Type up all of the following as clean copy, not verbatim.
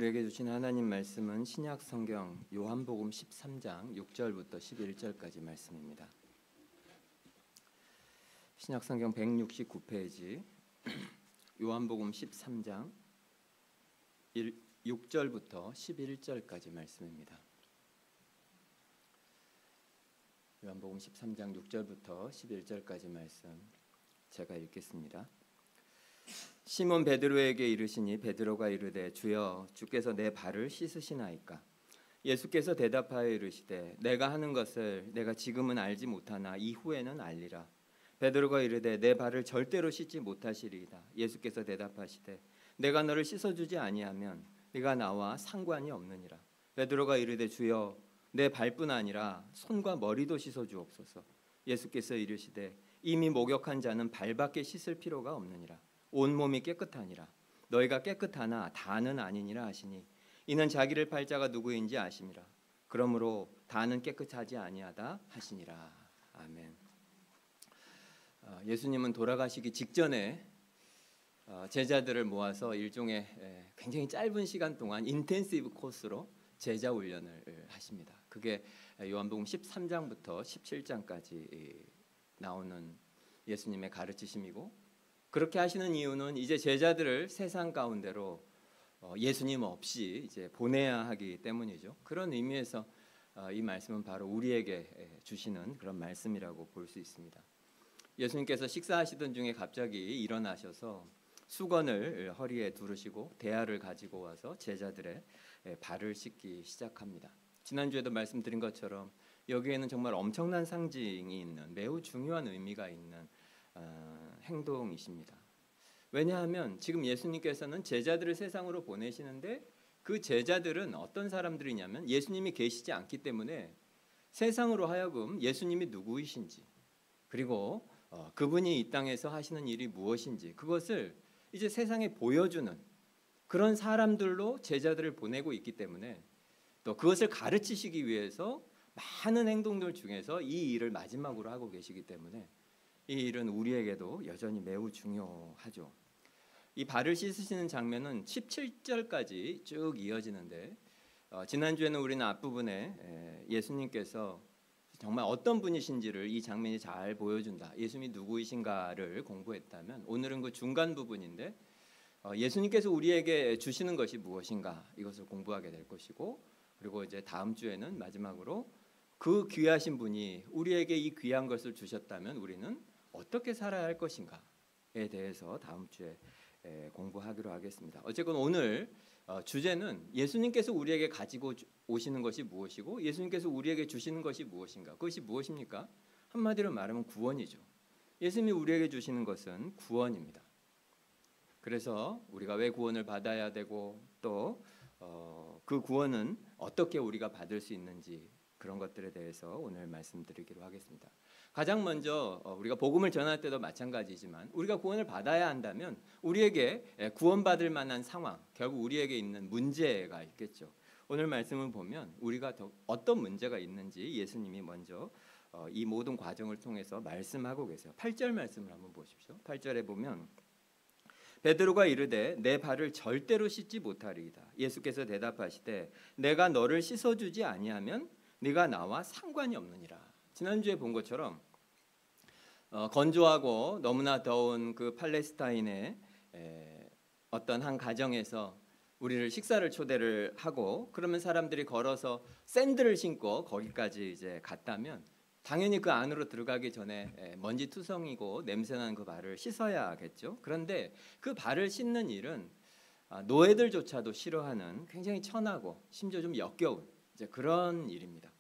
우리에게 주신 하나님 말씀은 신약 성경 요한복음 13장 6절부터 11절까지 말씀입니다. 신약 성경 169페이지 요한복음 13장 6절부터 11절까지 말씀입니다. 요한복음 13장 6절부터 11절까지 말씀 제가 읽겠습니다. 시몬 베드로에게 이르시니 베드로가 이르되 주여 주께서 내 발을 씻으시나이까? 예수께서 대답하여 이르시되 내가 하는 것을 내가 지금은 알지 못하나 이후에는 알리라. 베드로가 이르되 내 발을 절대로 씻지 못하시리이다. 예수께서 대답하시되 내가 너를 씻어주지 아니하면 네가 나와 상관이 없느니라. 베드로가 이르되 주여 내 발뿐 아니라 손과 머리도 씻어주옵소서. 예수께서 이르시되 이미 목욕한 자는 발밖에 씻을 필요가 없느니라. 온몸이 깨끗하니라. 너희가 깨끗하나 다는 아니니라 하시니 이는 자기를 팔 자가 누구인지 아심이라. 그러므로 다는 깨끗하지 아니하다 하시니라. 아멘. 예수님은 돌아가시기 직전에 제자들을 모아서 일종의 굉장히 짧은 시간 동안 인텐시브 코스로 제자 훈련을 하십니다. 그게 요한복음 13장부터 17장까지 나오는 예수님의 가르치심이고, 그렇게 하시는 이유는 이제 제자들을 세상 가운데로 예수님 없이 이제 보내야 하기 때문이죠. 그런 의미에서 이 말씀은 바로 우리에게 주시는 그런 말씀이라고 볼 수 있습니다. 예수님께서 식사하시던 중에 갑자기 일어나셔서 수건을 허리에 두르시고 대야를 가지고 와서 제자들의 발을 씻기 시작합니다. 지난주에도 말씀드린 것처럼 여기에는 정말 엄청난 상징이 있는, 매우 중요한 의미가 있는 행동이십니다. 왜냐하면 지금 예수님께서는 제자들을 세상으로 보내시는데 그 제자들은 어떤 사람들이냐면 예수님이 계시지 않기 때문에 세상으로 하여금 예수님이 누구이신지, 그리고 그분이 이 땅에서 하시는 일이 무엇인지 그것을 이제 세상에 보여주는 그런 사람들로 제자들을 보내고 있기 때문에, 또 그것을 가르치시기 위해서 많은 행동들 중에서 이 일을 마지막으로 하고 계시기 때문에 이 일은 우리에게도 여전히 매우 중요하죠. 이 발을 씻으시는 장면은 17절까지 쭉 이어지는데, 지난주에는 우리는 앞부분에 예수님께서 정말 어떤 분이신지를 이 장면이 잘 보여준다, 예수님이 누구이신가를 공부했다면, 오늘은 그 중간 부분인데 예수님께서 우리에게 주시는 것이 무엇인가 이것을 공부하게 될 것이고, 그리고 이제 다음 주에는 마지막으로 그 귀하신 분이 우리에게 이 귀한 것을 주셨다면 우리는 어떻게 살아야 할 것인가에 대해서 다음 주에 공부하기로 하겠습니다. 어쨌건 오늘 주제는 예수님께서 우리에게 가지고 오시는 것이 무엇이고 예수님께서 우리에게 주시는 것이 무엇인가. 그것이 무엇입니까? 한마디로 말하면 구원이죠. 예수님이 우리에게 주시는 것은 구원입니다. 그래서 우리가 왜 구원을 받아야 되고 또 그 구원은 어떻게 우리가 받을 수 있는지, 그런 것들에 대해서 오늘 말씀드리기로 하겠습니다. 가장 먼저 우리가 복음을 전할 때도 마찬가지지만 우리가 구원을 받아야 한다면 우리에게 구원받을 만한 상황, 결국 우리에게 있는 문제가 있겠죠. 오늘 말씀을 보면 우리가 어떤 문제가 있는지 예수님이 먼저 이 모든 과정을 통해서 말씀하고 계세요. 8절 말씀을 한번 보십시오. 8절에 보면 베드로가 이르되 내 발을 절대로 씻지 못하리이다. 예수께서 대답하시되 내가 너를 씻어주지 아니하면 네가 나와 상관이 없느니라. 지난주에 본 것처럼 건조하고 너무나 더운 그 팔레스타인의 어떤 한 가정에서 우리를 식사를 초대를 하고, 그러면 사람들이 걸어서 샌들을 신고 거기까지 이제 갔다면 당연히 그 안으로 들어가기 전에 먼지 투성이고 냄새나는 그 발을 씻어야겠죠. 그런데 그 발을 씻는 일은 노예들조차도 싫어하는 굉장히 천하고 심지어 좀 역겨운 이제 그런 일입니다.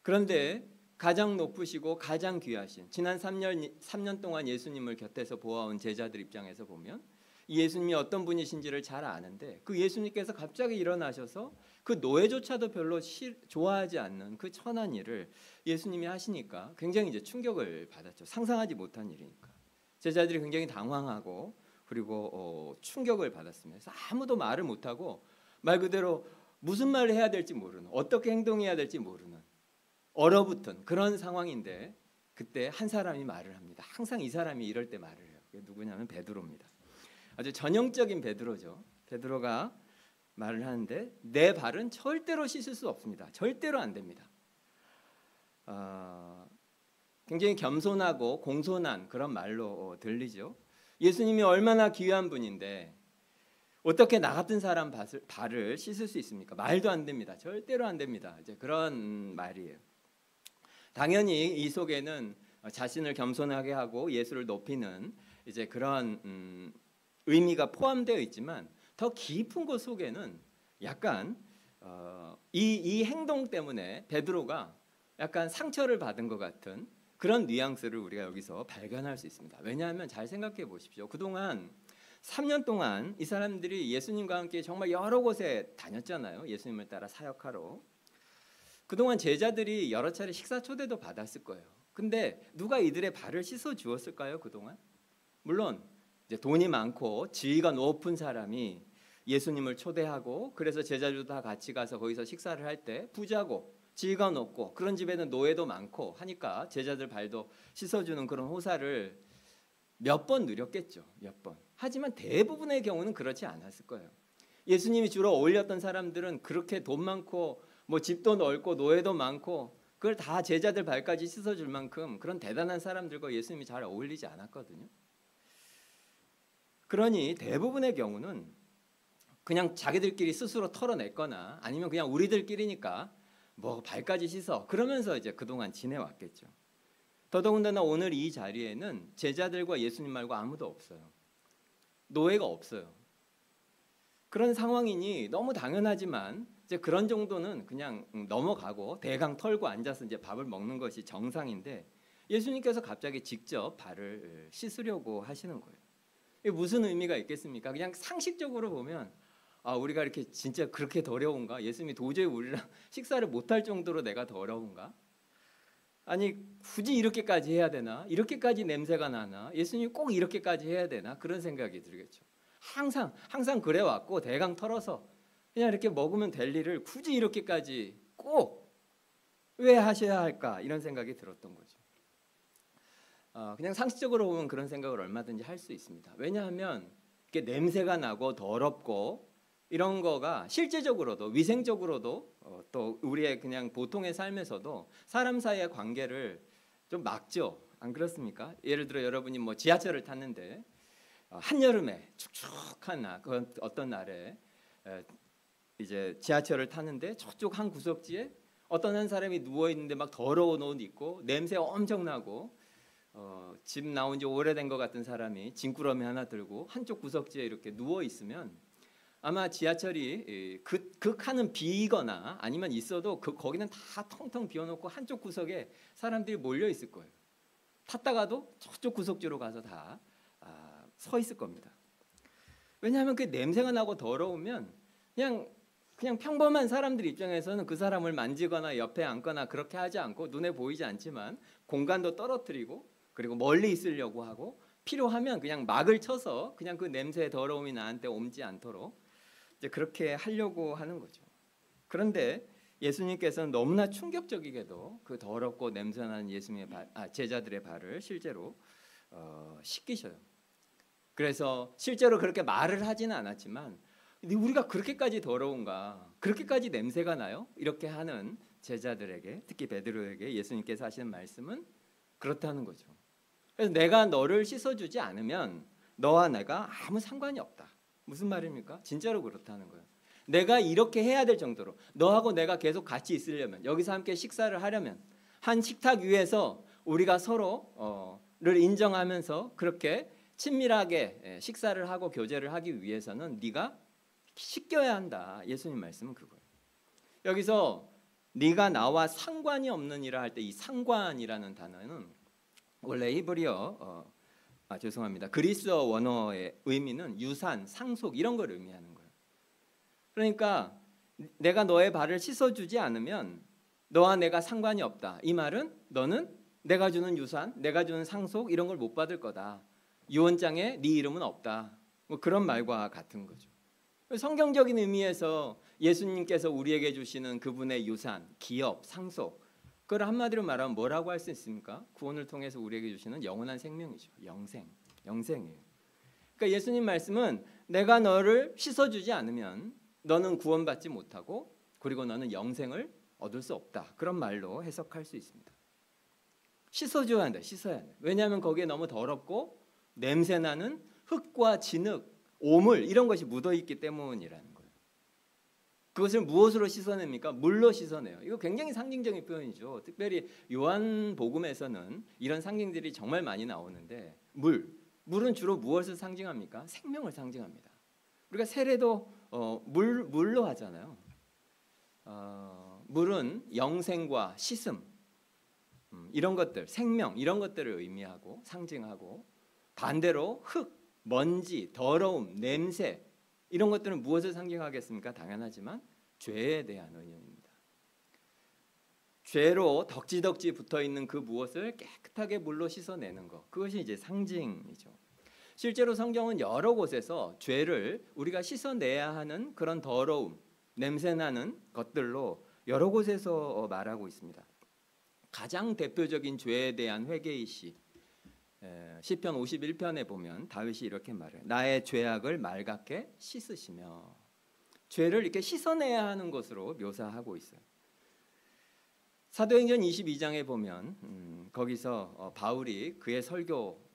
그런데 가장 높으시고 가장 귀하신, 지난 3년 동안 예수님을 곁에서 보아온 제자들 입장에서 보면 예수님이 어떤 분이신지를 잘 아는데 그 예수님께서 갑자기 일어나셔서 그 노예조차도 별로 좋아하지 않는 그 천한 일을 예수님이 하시니까 굉장히 이제 충격을 받았죠. 상상하지 못한 일이니까 제자들이 굉장히 당황하고 그리고 충격을 받았습니다. 그래서 아무도 말을 못하고 말 그대로 무슨 말을 해야 될지 모르는, 어떻게 행동해야 될지 모르는 얼어붙은 그런 상황인데, 그때 한 사람이 말을 합니다. 항상 이 사람이 이럴 때 말을 해요. 그게 누구냐면 베드로입니다. 아주 전형적인 베드로죠. 베드로가 말을 하는데 내 발은 절대로 씻을 수 없습니다. 절대로 안 됩니다. 굉장히 겸손하고 공손한 그런 말로 들리죠. 예수님이 얼마나 귀한 분인데 어떻게 나 같은 사람 발을 씻을 수 있습니까? 말도 안 됩니다. 절대로 안 됩니다. 이제 그런 말이에요. 당연히 이 속에는 자신을 겸손하게 하고 예수를 높이는 이제 그런 의미가 포함되어 있지만 더 깊은 것 속에는 약간 이 행동 때문에 베드로가 약간 상처를 받은 것 같은 그런 뉘앙스를 우리가 여기서 발견할 수 있습니다. 왜냐하면 잘 생각해 보십시오. 그동안 3년 동안 이 사람들이 예수님과 함께 정말 여러 곳에 다녔잖아요. 예수님을 따라 사역하러. 그동안 제자들이 여러 차례 식사 초대도 받았을 거예요. 근데 누가 이들의 발을 씻어 주었을까요? 그동안? 물론 이제 돈이 많고 지위가 높은 사람이 예수님을 초대하고 그래서 제자들도 다 같이 가서 거기서 식사를 할 때 부자고 지위가 높고 그런 집에는 노예도 많고 하니까 제자들 발도 씻어주는 그런 호사를 몇 번 누렸겠죠. 몇 번. 하지만 대부분의 경우는 그렇지 않았을 거예요. 예수님이 주로 어울렸던 사람들은 그렇게 돈 많고 뭐 집도 넓고 노예도 많고 그걸 다 제자들 발까지 씻어줄 만큼 그런 대단한 사람들과 예수님이 잘 어울리지 않았거든요. 그러니 대부분의 경우는 그냥 자기들끼리 스스로 털어냈거나 아니면 그냥 우리들끼리니까 뭐 발까지 씻어 그러면서 이제 그동안 지내왔겠죠. 더더군다나 오늘 이 자리에는 제자들과 예수님 말고 아무도 없어요. 노예가 없어요. 그런 상황이니 너무 당연하지만 이제 그런 정도는 그냥 넘어가고 대강 털고 앉아서 이제 밥을 먹는 것이 정상인데 예수님께서 갑자기 직접 발을 씻으려고 하시는 거예요. 이게 무슨 의미가 있겠습니까? 그냥 상식적으로 보면 우리가 이렇게 진짜 그렇게 더러운가? 예수님이 도저히 우리랑 식사를 못할 정도로 내가 더러운가? 아니 굳이 이렇게까지 해야 되나? 이렇게까지 냄새가 나나? 예수님이 꼭 이렇게까지 해야 되나? 그런 생각이 들겠죠. 항상 그래왔고 대강 털어서 그냥 이렇게 먹으면 될 일을 굳이 이렇게까지 꼭 왜 하셔야 할까? 이런 생각이 들었던 거죠. 그냥 상식적으로 보면 그런 생각을 얼마든지 할 수 있습니다. 왜냐하면 이게 냄새가 나고 더럽고 이런 거가 실제적으로도 위생적으로도 또 우리의 그냥 보통의 삶에서도 사람 사이의 관계를 좀 막죠. 안 그렇습니까? 예를 들어 여러분이 뭐 지하철을 탔는데 한여름에 축축한 어떤 날에 이제 지하철을 탔는데 저쪽 한 구석지에 어떤 한 사람이 누워 있는데 막 더러운 옷 입고 냄새 엄청 나고 집 나온 지 오래된 것 같은 사람이 짐꾸러미 하나 들고 한쪽 구석지에 이렇게 누워 있으면 아마 지하철이 그 칸은 비거나 아니면 있어도 거기는 다 텅텅 비워놓고 한쪽 구석에 사람들이 몰려 있을 거예요. 탔다가도 저쪽 구석지로 가서 다 서 있을 겁니다. 왜냐하면 그 냄새가 나고 더러우면 그냥 평범한 사람들 입장에서는 그 사람을 만지거나 옆에 앉거나 그렇게 하지 않고 눈에 보이지 않지만 공간도 떨어뜨리고 그리고 멀리 있으려고 하고 필요하면 그냥 막을 쳐서 그냥 그 냄새의 더러움이 나한테 옮지 않도록 이제 그렇게 하려고 하는 거죠. 그런데 예수님께서는 너무나 충격적이게도 그 더럽고 냄새나는 예수님의 제자들의 발을 실제로 씻기셔요. 그래서 실제로 그렇게 말을 하지는 않았지만 우리가 그렇게까지 더러운가? 그렇게까지 냄새가 나요? 이렇게 하는 제자들에게 특히 베드로에게 예수님께서 하시는 말씀은 그렇다는 거죠. 그래서 내가 너를 씻어주지 않으면 너와 내가 아무 상관이 없다. 무슨 말입니까? 진짜로 그렇다는 거예요. 내가 이렇게 해야 될 정도로 너하고 내가 계속 같이 있으려면 여기서 함께 식사를 하려면 한 식탁 위에서 우리가 서로를 인정하면서 그렇게 친밀하게 식사를 하고 교제를 하기 위해서는 네가 씻겨야 한다. 예수님 말씀은 그거예요. 여기서 네가 나와 상관이 없느니라 할 때 이 상관이라는 단어는 원래 히브리어 죄송합니다. 그리스어 원어의 의미는 유산, 상속 이런 걸 의미하는 거예요. 그러니까 내가 너의 발을 씻어주지 않으면 너와 내가 상관이 없다. 이 말은 너는 내가 주는 유산, 내가 주는 상속 이런 걸 못 받을 거다. 유언장에 네 이름은 없다. 뭐 그런 말과 같은 거죠. 성경적인 의미에서 예수님께서 우리에게 주시는 그분의 유산, 기업, 상속 그걸 한마디로 말하면 뭐라고 할 수 있습니까? 구원을 통해서 우리에게 주시는 영원한 생명이죠. 영생이에요. 그러니까 예수님 말씀은 내가 너를 씻어주지 않으면 너는 구원받지 못하고 그리고 너는 영생을 얻을 수 없다. 그런 말로 해석할 수 있습니다. 씻어줘야 한다. 씻어야 한다. 왜냐하면 거기에 너무 더럽고 냄새나는 흙과 진흙, 오물 이런 것이 묻어있기 때문이라는 거예요. 그것을 무엇으로 씻어냅니까? 물로 씻어내요. 이거 굉장히 상징적인 표현이죠. 특별히 요한복음에서는 이런 상징들이 정말 많이 나오는데 물은 주로 무엇을 상징합니까? 생명을 상징합니다. 우리가 세례도 물로 하잖아요. 물은 영생과 씻음 이런 것들, 생명 이런 것들을 의미하고 상징하고 반대로 흙, 먼지, 더러움, 냄새 이런 것들은 무엇을 상징하겠습니까? 당연하지만 죄에 대한 의미입니다. 죄로 덕지덕지 붙어있는 그 무엇을 깨끗하게 물로 씻어내는 것, 그것이 이제 상징이죠. 실제로 성경은 여러 곳에서 죄를 우리가 씻어내야 하는 그런 더러움, 냄새나는 것들로 여러 곳에서 말하고 있습니다. 가장 대표적인 죄에 대한 회개의 시 시편 51편에 보면 다윗이 이렇게 말해요. 나의 죄악을 말갛게 씻으시며. 죄를 이렇게 씻어내야 하는 것으로 묘사하고 있어요. 사도행전 22장에 보면 거기서 바울이 그의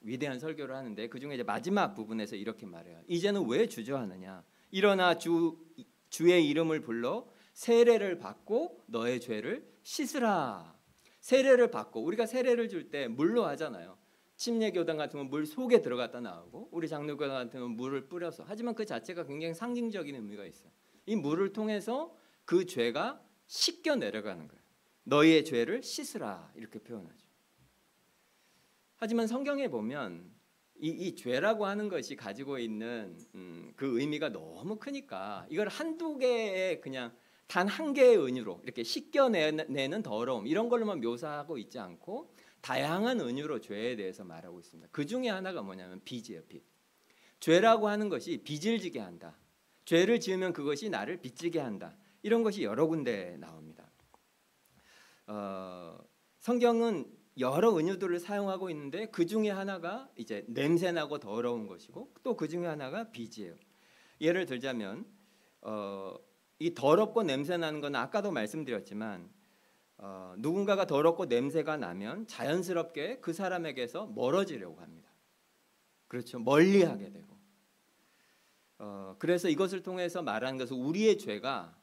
위대한 설교를 하는데 그중에 이제 마지막 부분에서 이렇게 말해요. 이제는 왜 주저하느냐? 일어나 주의 이름을 불러 세례를 받고 너의 죄를 씻으라. 세례를 받고, 우리가 세례를 줄 때 물로 하잖아요. 침례교단 같으면 물 속에 들어갔다 나오고 우리 장로교단 같으면 물을 뿌려서. 하지만 그 자체가 굉장히 상징적인 의미가 있어요. 이 물을 통해서 그 죄가 씻겨 내려가는 거예요. 너희의 죄를 씻으라 이렇게 표현하죠. 하지만 성경에 보면 이 죄라고 하는 것이 가지고 있는 그 의미가 너무 크니까 이걸 한두 개의 그냥 단 한 개의 은유로 이렇게 씻겨내는 더러움 이런 걸로만 묘사하고 있지 않고 다양한 은유로 죄에 대해서 말하고 있습니다. 그 중에 하나가 뭐냐면 빚이에요. 빚. 죄라고 하는 것이 빚을 지게 한다. 죄를 지으면 그것이 나를 빚지게 한다. 이런 것이 여러 군데 나옵니다. 성경은 여러 은유들을 사용하고 있는데 그 중에 하나가 이제 냄새나고 더러운 것이고 또 그 중에 하나가 빚이에요. 예를 들자면 이 더럽고 냄새나는 건 아까도 말씀드렸지만 누군가가 더럽고 냄새가 나면 자연스럽게 그 사람에게서 멀어지려고 합니다. 그렇죠. 멀리하게 되고 그래서 이것을 통해서 말하는 것은 우리의 죄가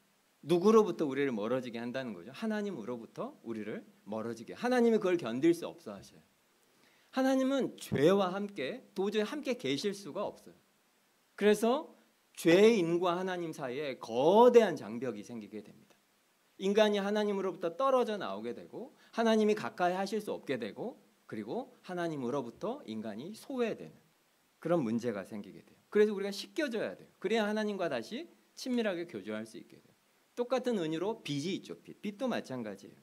누구로부터 우리를 멀어지게 한다는 거죠. 하나님으로부터 우리를 멀어지게. 하나님이 그걸 견딜 수 없어 하셔요. 하나님은 죄와 함께 도저히 함께 계실 수가 없어요. 그래서 죄인과 하나님 사이에 거대한 장벽이 생기게 됩니다. 인간이 하나님으로부터 떨어져 나오게 되고 하나님이 가까이 하실 수 없게 되고 그리고 하나님으로부터 인간이 소외되는 그런 문제가 생기게 돼요. 그래서 우리가 씻겨져야 돼요. 그래야 하나님과 다시 친밀하게 교제할 수 있게 돼요. 똑같은 은유로 빚이 있죠. 빚도 마찬가지예요.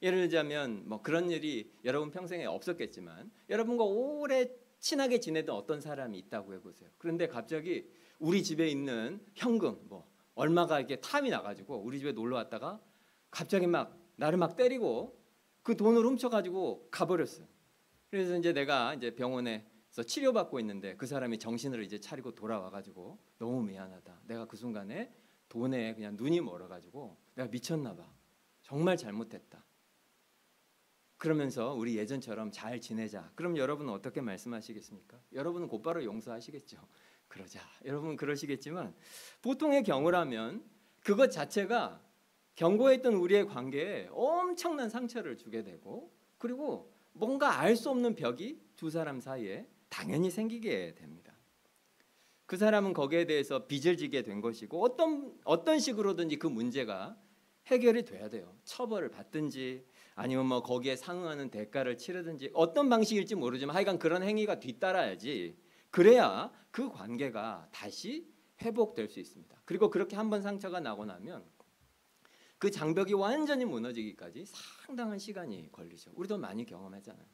예를 들자면 뭐 그런 일이 여러분 평생에 없었겠지만 여러분과 오래 친하게 지내던 어떤 사람이 있다고 해보세요. 그런데 갑자기 우리 집에 있는 현금 뭐 얼마가 이렇게 탐이 나가지고 우리 집에 놀러 왔다가 갑자기 막 나를 막 때리고 그 돈을 훔쳐가지고 가버렸어요. 그래서 이제 내가 이제 병원에서 치료받고 있는데 그 사람이 정신을 이제 차리고 돌아와가지고 너무 미안하다. 내가 그 순간에 돈에 그냥 눈이 멀어가지고 내가 미쳤나 봐. 정말 잘못했다. 그러면서 우리 예전처럼 잘 지내자. 그럼 여러분은 어떻게 말씀하시겠습니까? 여러분은 곧바로 용서하시겠죠. 그러자. 여러분 그러시겠지만 보통의 경우라면 그것 자체가 견고했던 우리의 관계에 엄청난 상처를 주게 되고 그리고 뭔가 알 수 없는 벽이 두 사람 사이에 당연히 생기게 됩니다. 그 사람은 거기에 대해서 빚을 지게 된 것이고 어떤 식으로든지 그 문제가 해결이 돼야 돼요. 처벌을 받든지 아니면 뭐 거기에 상응하는 대가를 치르든지 어떤 방식일지 모르지만 하여간 그런 행위가 뒤따라야지 그래야 그 관계가 다시 회복될 수 있습니다. 그리고 그렇게 한번 상처가 나고 나면 그 장벽이 완전히 무너지기까지 상당한 시간이 걸리죠. 우리도 많이 경험하잖아요.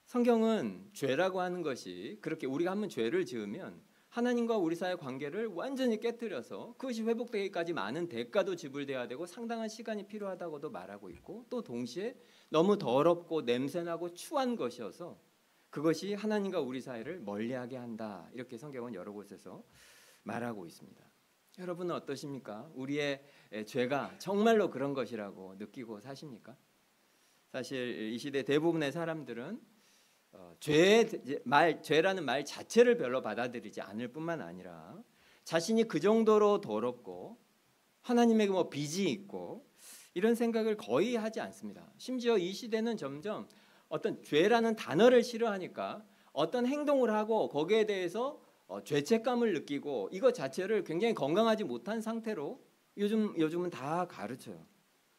성경은 죄라고 하는 것이 그렇게 우리가 한번 죄를 지으면 하나님과 우리 사이의 관계를 완전히 깨뜨려서 그것이 회복되기까지 많은 대가도 지불돼야 되고 상당한 시간이 필요하다고도 말하고 있고 또 동시에 너무 더럽고 냄새나고 추한 것이어서 그것이 하나님과 우리 사이를 멀리하게 한다. 이렇게 성경은 여러 곳에서 말하고 있습니다. 여러분은 어떠십니까? 우리의 죄가 정말로 그런 것이라고 느끼고 사십니까? 사실 이 시대 대부분의 사람들은 죄라는 말 자체를 별로 받아들이지 않을 뿐만 아니라 자신이 그 정도로 더럽고 하나님에게 뭐 빚이 있고 이런 생각을 거의 하지 않습니다. 심지어 이 시대는 점점 어떤 죄라는 단어를 싫어하니까 어떤 행동을 하고 거기에 대해서 죄책감을 느끼고 이것 자체를 굉장히 건강하지 못한 상태로 요즘은 다 가르쳐요.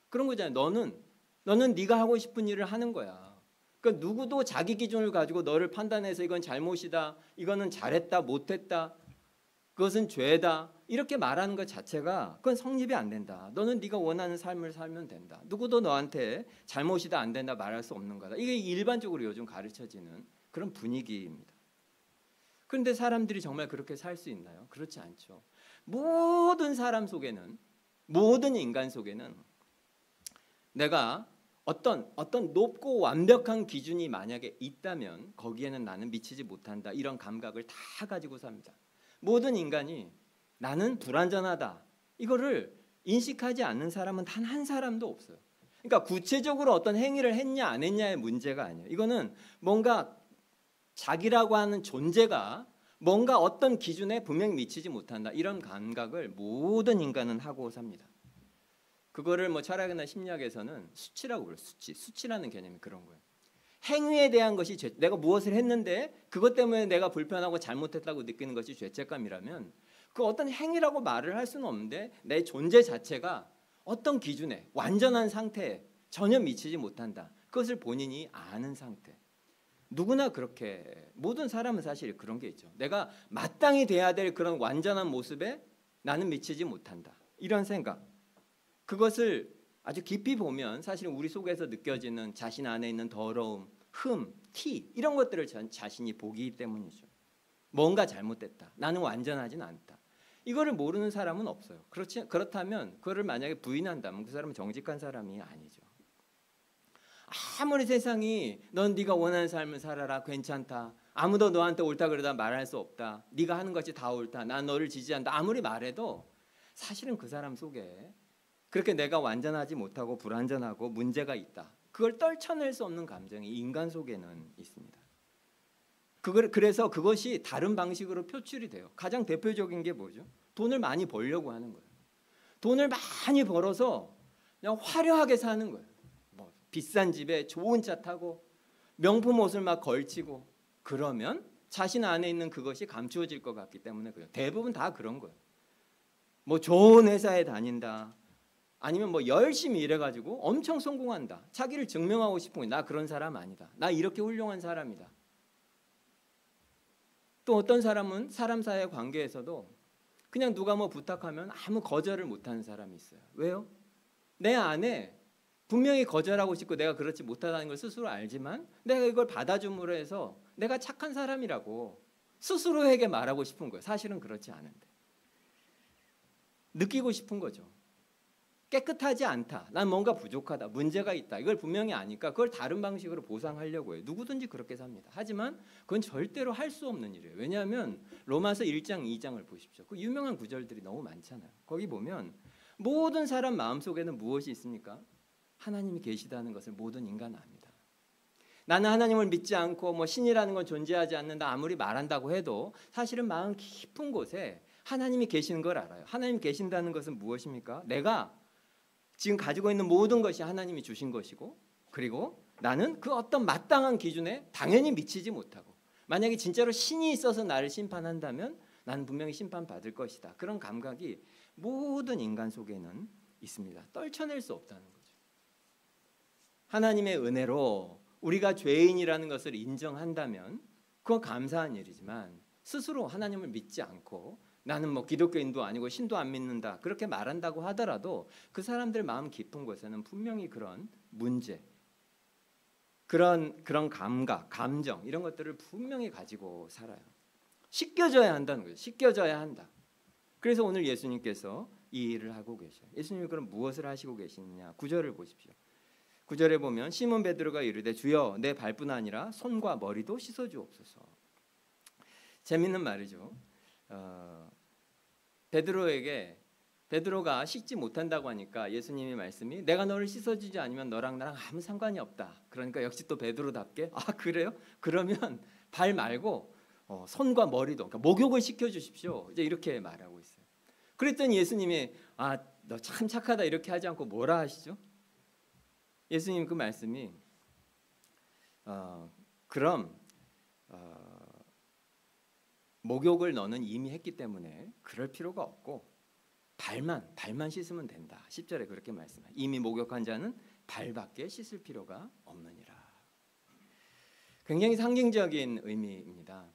그런 거잖아요. 너는 네가 하고 싶은 일을 하는 거야. 그러니까 누구도 자기 기준을 가지고 너를 판단해서 이건 잘못이다, 이거는 잘했다, 못했다, 그것은 죄다 이렇게 말하는 것 자체가 그건 성립이 안 된다. 너는 네가 원하는 삶을 살면 된다. 누구도 너한테 잘못이다, 안 된다 말할 수 없는 거다. 이게 일반적으로 요즘 가르쳐지는 그런 분위기입니다. 그런데 사람들이 정말 그렇게 살 수 있나요? 그렇지 않죠. 모든 사람 속에는, 모든 인간 속에는 내가 어떤 높고 완벽한 기준이 만약에 있다면 거기에는 나는 미치지 못한다, 이런 감각을 다 가지고 삽니다. 모든 인간이 나는 불완전하다, 이거를 인식하지 않는 사람은 단 한 사람도 없어요. 그러니까 구체적으로 어떤 행위를 했냐 안 했냐의 문제가 아니에요. 이거는 뭔가 자기라고 하는 존재가 뭔가 어떤 기준에 분명히 미치지 못한다, 이런 감각을 모든 인간은 하고 삽니다. 그거를 뭐 철학이나 심리학에서는 수치라고 불러요. 수치라는 개념이 그런 거예요. 행위에 대한 것이 내가 무엇을 했는데 그것 때문에 내가 불편하고 잘못했다고 느끼는 것이 죄책감이라면 그 어떤 행위라고 말을 할 수는 없는데 내 존재 자체가 어떤 기준에 완전한 상태에 전혀 미치지 못한다, 그것을 본인이 아는 상태. 누구나 그렇게, 모든 사람은 사실 그런 게 있죠. 내가 마땅히 돼야 될 그런 완전한 모습에 나는 미치지 못한다, 이런 생각. 그것을 아주 깊이 보면 사실 우리 속에서 느껴지는 자신 안에 있는 더러움, 흠, 티, 이런 것들을 자신이 보기 때문이죠. 뭔가 잘못됐다, 나는 완전하진 않다, 이거를 모르는 사람은 없어요. 그렇다면 그거를 만약에 부인한다면 그 사람은 정직한 사람이 아니죠. 아무리 세상이 넌 네가 원하는 삶을 살아라, 괜찮다, 아무도 너한테 옳다 그러다 말할 수 없다, 네가 하는 것이 다 옳다, 난 너를 지지한다, 아무리 말해도 사실은 그 사람 속에 그렇게 내가 완전하지 못하고 불완전하고 문제가 있다, 그걸 떨쳐낼 수 없는 감정이 인간 속에는 있습니다. 그래서 그것이 다른 방식으로 표출이 돼요. 가장 대표적인 게 뭐죠? 돈을 많이 벌려고 하는 거예요. 돈을 많이 벌어서 그냥 화려하게 사는 거예요. 뭐 비싼 집에 좋은 차 타고 명품 옷을 막 걸치고, 그러면 자신 안에 있는 그것이 감추어질 것 같기 때문에 그래요. 대부분 다 그런 거예요. 뭐 좋은 회사에 다닌다, 아니면 뭐 열심히 일해가지고 엄청 성공한다, 자기를 증명하고 싶은 거예요. 나 그런 사람 아니다, 나 이렇게 훌륭한 사람이다. 또 어떤 사람은 사람 사이의 관계에서도 그냥 누가 뭐 부탁하면 아무 거절을 못하는 사람이 있어요. 왜요? 내 안에 분명히 거절하고 싶고 내가 그렇지 못하다는 걸 스스로 알지만 내가 이걸 받아줌으로 해서 내가 착한 사람이라고 스스로에게 말하고 싶은 거예요. 사실은 그렇지 않은데 느끼고 싶은 거죠. 깨끗하지 않다, 난 뭔가 부족하다, 문제가 있다, 이걸 분명히 아니까 그걸 다른 방식으로 보상하려고 해요. 누구든지 그렇게 삽니다. 하지만 그건 절대로 할 수 없는 일이에요. 왜냐하면 로마서 1장 2장을 보십시오. 그 유명한 구절들이 너무 많잖아요. 거기 보면 모든 사람 마음속에는 무엇이 있습니까? 하나님이 계시다는 것을 모든 인간은 압니다. 나는 하나님을 믿지 않고 뭐 신이라는 건 존재하지 않는다 아무리 말한다고 해도 사실은 마음 깊은 곳에 하나님이 계시는 걸 알아요. 하나님이 계신다는 것은 무엇입니까? 내가 지금 가지고 있는 모든 것이 하나님이 주신 것이고, 그리고 나는 그 어떤 마땅한 기준에 당연히 미치지 못하고, 만약에 진짜로 신이 있어서 나를 심판한다면 나는 분명히 심판받을 것이다, 그런 감각이 모든 인간 속에는 있습니다. 떨쳐낼 수 없다는 거죠. 하나님의 은혜로 우리가 죄인이라는 것을 인정한다면 그건 감사한 일이지만, 스스로 하나님을 믿지 않고 나는 뭐 기독교인도 아니고 신도 안 믿는다 그렇게 말한다고 하더라도 그 사람들 마음 깊은 곳에는 분명히 그런 문제, 그런 감각, 감정, 이런 것들을 분명히 가지고 살아요. 씻겨져야 한다는 거죠. 씻겨져야 한다. 그래서 오늘 예수님께서 이 일을 하고 계셔요. 예수님이 그럼 무엇을 하시고 계시느냐? 9절을 보십시오. 9절에 보면 시몬 베드로가 이르되 주여 내 발뿐 아니라 손과 머리도 씻어주옵소서. 재밌는 말이죠. 베드로가 씻지 못한다고 하니까 예수님의 말씀이 내가 너를 씻어주지 않으면 너랑 나랑 아무 상관이 없다. 그러니까 역시 또 베드로답게 아 그래요? 그러면 발 말고 손과 머리도 그러니까 목욕을 시켜주십시오. 이제 이렇게 말하고 있어요. 그랬더니 예수님이 아 너 참 착하다 이렇게 하지 않고 뭐라 하시죠? 예수님 그 말씀이 그럼 목욕을 너는 이미 했기 때문에 그럴 필요가 없고 발만 씻으면 된다. 10절에 그렇게 말씀해요. 이미 목욕한 자는 발밖에 씻을 필요가 없느니라. 굉장히 상징적인 의미입니다.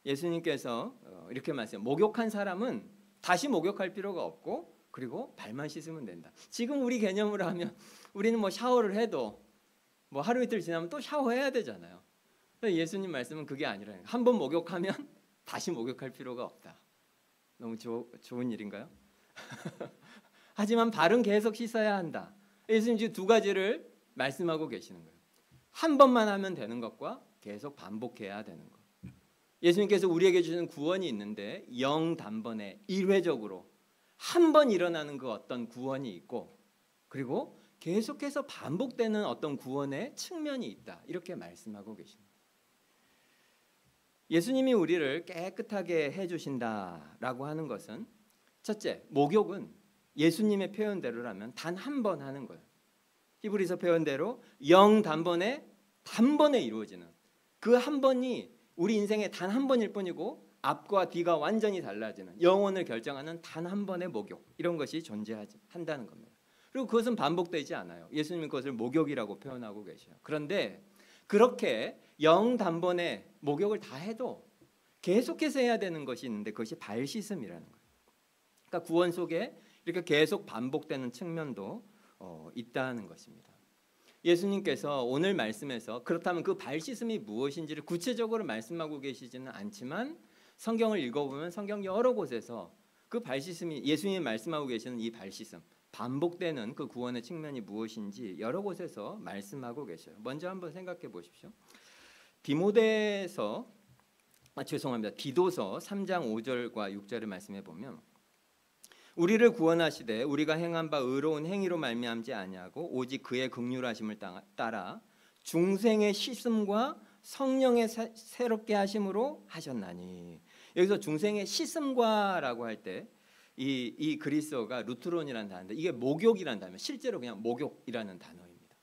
예수님께서 이렇게 말씀해요. 목욕한 사람은 다시 목욕할 필요가 없고 그리고 발만 씻으면 된다. 지금 우리 개념으로 하면 우리는 뭐 샤워를 해도 뭐 하루 이틀 지나면 또 샤워해야 되잖아요. 예수님 말씀은 그게 아니라 한 번 목욕하면 다시 목욕할 필요가 없다. 너무 좋은 일인가요? 하지만 발은 계속 씻어야 한다. 예수님 지금 두 가지를 말씀하고 계시는 거예요. 한 번만 하면 되는 것과 계속 반복해야 되는 것. 예수님께서 우리에게 주시는 구원이 있는데 영단번에 일회적으로 한 번 일어나는 그 어떤 구원이 있고 그리고 계속해서 반복되는 어떤 구원의 측면이 있다. 이렇게 말씀하고 계십니다. 예수님이 우리를 깨끗하게 해주신다라고 하는 것은 첫째, 목욕은 예수님의 표현대로라면 단 한 번 하는 거예요. 히브리서 표현대로 영단번에 이루어지는 그 한 번이 우리 인생의 단 한 번일 뿐이고 앞과 뒤가 완전히 달라지는 영혼을 결정하는 단 한 번의 목욕 이런 것이 존재한다는 겁니다. 그리고 그것은 반복되지 않아요. 예수님은 그것을 목욕이라고 표현하고 계셔요. 그런데 그렇게 영단번에 목욕을 다 해도 계속해서 해야 되는 것이 있는데 그것이 발 씻음이라는 거예요. 그러니까 구원 속에 이렇게 계속 반복되는 측면도 있다는 것입니다. 예수님께서 오늘 말씀에서 그렇다면 그 발 씻음이 무엇인지를 구체적으로 말씀하고 계시지는 않지만 성경을 읽어보면 성경 여러 곳에서 그 발 씻음이 예수님이 말씀하고 계시는 이 발 씻음 반복되는 그 구원의 측면이 무엇인지 여러 곳에서 말씀하고 계셔요. 먼저 한번 생각해 보십시오. 디도서 3장 5절과 6절을 말씀해 보면 우리를 구원하시되 우리가 행한 바 의로운 행위로 말미암지 아니하고 오직 그의 긍휼하심을 따라 중생의 씻음과 성령의 새롭게 하심으로 하셨나니. 여기서 중생의 씻음과라고 할 때 이 그리스어가 루트론이라는 단어인데 이게 목욕이라는 단어예요. 실제로 그냥 목욕이라는 단어입니다.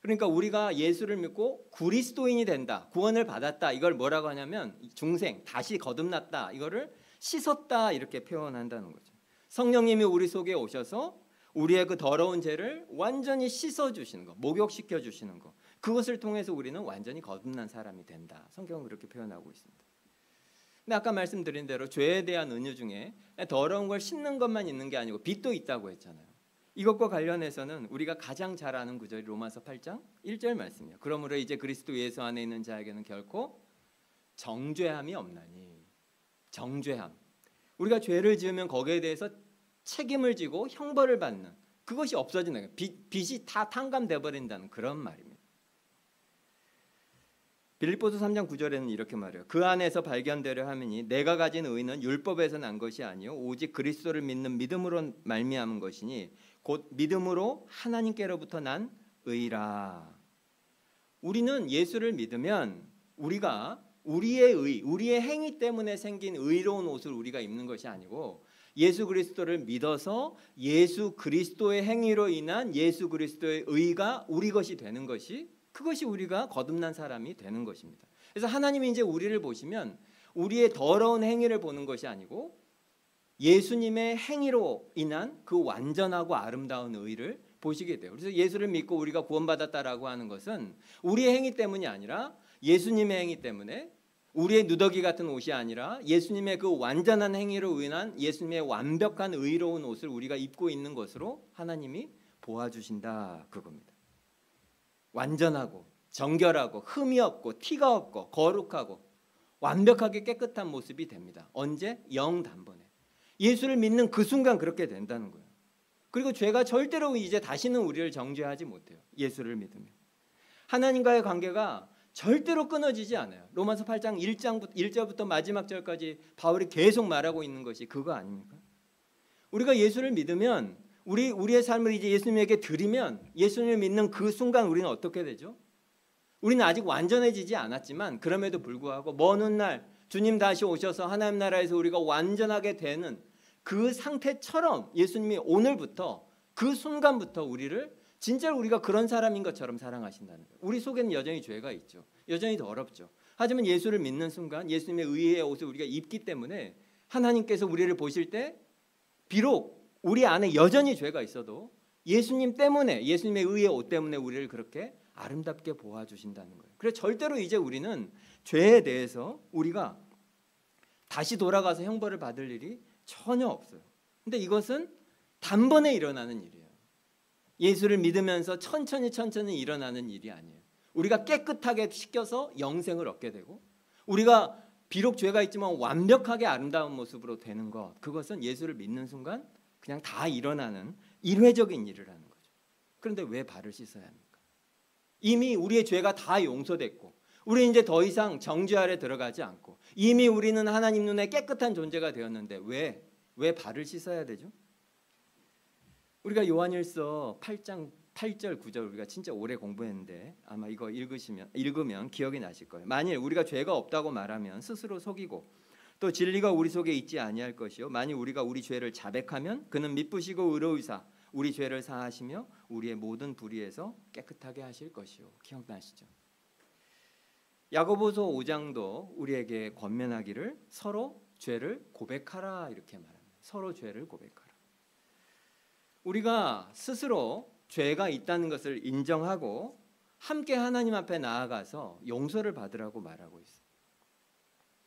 그러니까 우리가 예수를 믿고 그리스도인이 된다, 구원을 받았다, 이걸 뭐라고 하냐면 중생, 다시 거듭났다, 이거를 씻었다 이렇게 표현한다는 거죠. 성령님이 우리 속에 오셔서 우리의 그 더러운 죄를 완전히 씻어주시는 거, 목욕시켜 주시는 거, 그것을 통해서 우리는 완전히 거듭난 사람이 된다. 성경은 그렇게 표현하고 있습니다. 근데 아까 말씀드린 대로 죄에 대한 은유 중에 더러운 걸 씻는 것만 있는 게 아니고 빚도 있다고 했잖아요. 이것과 관련해서는 우리가 가장 잘 아는 구절이 로마서 8장 1절 말씀이에요. 그러므로 이제 그리스도 예수 안에 있는 자에게는 결코 정죄함이 없나니. 정죄함. 우리가 죄를 지으면 거기에 대해서 책임을 지고 형벌을 받는 그것이 없어지는 거예요. 빚이 다 탕감돼 버린다는 그런 말입니다. 빌립보서 3장 9절에는 이렇게 말해요. 그 안에서 발견되려 함이니 내가 가진 의는 율법에서 난 것이 아니요 오직 그리스도를 믿는 믿음으로 말미암은 것이니 곧 믿음으로 하나님께로부터 난 의라. 우리는 예수를 믿으면 우리가 우리의 행위 때문에 생긴 의로운 옷을 우리가 입는 것이 아니고 예수 그리스도를 믿어서 예수 그리스도의 행위로 인한 예수 그리스도의 의가 우리 것이 되는 것이 그것이 우리가 거듭난 사람이 되는 것입니다. 그래서 하나님이 이제 우리를 보시면 우리의 더러운 행위를 보는 것이 아니고 예수님의 행위로 인한 그 완전하고 아름다운 의를 보시게 돼요. 그래서 예수를 믿고 우리가 구원받았다라고 하는 것은 우리의 행위 때문이 아니라 예수님의 행위 때문에 우리의 누더기 같은 옷이 아니라 예수님의 그 완전한 행위로 인한 예수님의 완벽한 의로운 옷을 우리가 입고 있는 것으로 하나님이 보아주신다 그겁니다. 완전하고 정결하고 흠이 없고 티가 없고 거룩하고 완벽하게 깨끗한 모습이 됩니다. 언제? 영단번에. 예수를 믿는 그 순간 그렇게 된다는 거예요. 그리고 죄가 절대로 이제 다시는 우리를 정죄하지 못해요. 예수를 믿으면. 하나님과의 관계가 절대로 끊어지지 않아요. 로마서 8장 1절부터 마지막 절까지 바울이 계속 말하고 있는 것이 그거 아닙니까? 우리가 예수를 믿으면 우리의 삶을 이제 예수님에게 드리면 예수님을 믿는 그 순간 우리는 어떻게 되죠? 우리는 아직 완전해지지 않았지만 그럼에도 불구하고 먼 훗날 주님 다시 오셔서 하나님 나라에서 우리가 완전하게 되는 그 상태처럼 예수님이 오늘부터 그 순간부터 우리를 진짜로 우리가 그런 사람인 것처럼 사랑하신다는 거예요. 우리 속에는 여전히 죄가 있죠. 여전히 더럽죠. 하지만 예수를 믿는 순간 예수님의 의의 옷을 우리가 입기 때문에 하나님께서 우리를 보실 때 비록 우리 안에 여전히 죄가 있어도 예수님 때문에 예수님의 의의 옷 때문에 우리를 그렇게 아름답게 보아주신다는 거예요. 그래서 절대로 이제 우리는 죄에 대해서 우리가 다시 돌아가서 형벌을 받을 일이 전혀 없어요. 근데 이것은 단번에 일어나는 일이에요. 예수를 믿으면서 천천히 일어나는 일이 아니에요. 우리가 깨끗하게 씻겨서 영생을 얻게 되고 우리가 비록 죄가 있지만 완벽하게 아름다운 모습으로 되는 것, 그것은 예수를 믿는 순간 그냥 다 일어나는 일회적인 일이라는 거죠. 그런데 왜 발을 씻어야 합니까? 이미 우리의 죄가 다 용서됐고 우리 이제 더 이상 정죄 아래 들어가지 않고 이미 우리는 하나님 눈에 깨끗한 존재가 되었는데 왜 발을 씻어야 되죠? 우리가 요한일서 8장 8절 9절 우리가 진짜 오래 공부했는데 아마 이거 읽으면 기억이 나실 거예요. 만일 우리가 죄가 없다고 말하면 스스로 속이고 또 진리가 우리 속에 있지 아니할 것이요 만일 우리가 우리 죄를 자백하면 그는 미쁘시고 의로우사 우리 죄를 사하시며 우리의 모든 불의에서 깨끗하게 하실 것이요. 기억나시죠? 야고보서 5장도 우리에게 권면하기를 서로 죄를 고백하라 이렇게 말합니다. 서로 죄를 고백하라. 우리가 스스로 죄가 있다는 것을 인정하고 함께 하나님 앞에 나아가서 용서를 받으라고 말하고 있어요.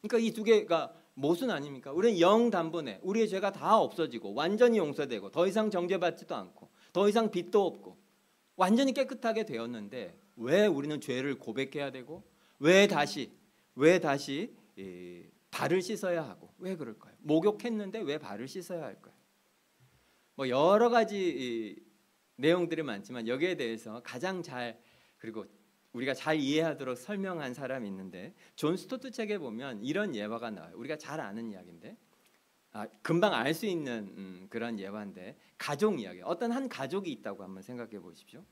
그러니까 이 두 개가 모순 아닙니까? 우리는 영단번에 우리의 죄가 다 없어지고 완전히 용서되고 더 이상 정죄받지도 않고 더 이상 빚도 없고 완전히 깨끗하게 되었는데 왜 우리는 죄를 고백해야 되고 왜 다시 발을 씻어야 하고 왜 그럴까요? 목욕했는데 왜 발을 씻어야 할까요? 뭐 여러 가지 내용들이 많지만 여기에 대해서 가장 잘 그리고 우리가 잘 이해하도록 설명한 사람이 있는데 존 스토트 책에 보면 이런 예화가 나와요. 우리가 잘 아는 이야기인데 금방 알 수 있는 그런 예화인데 가족 이야기. 어떤 한 가족이 있다고 한번 생각해 보십시오.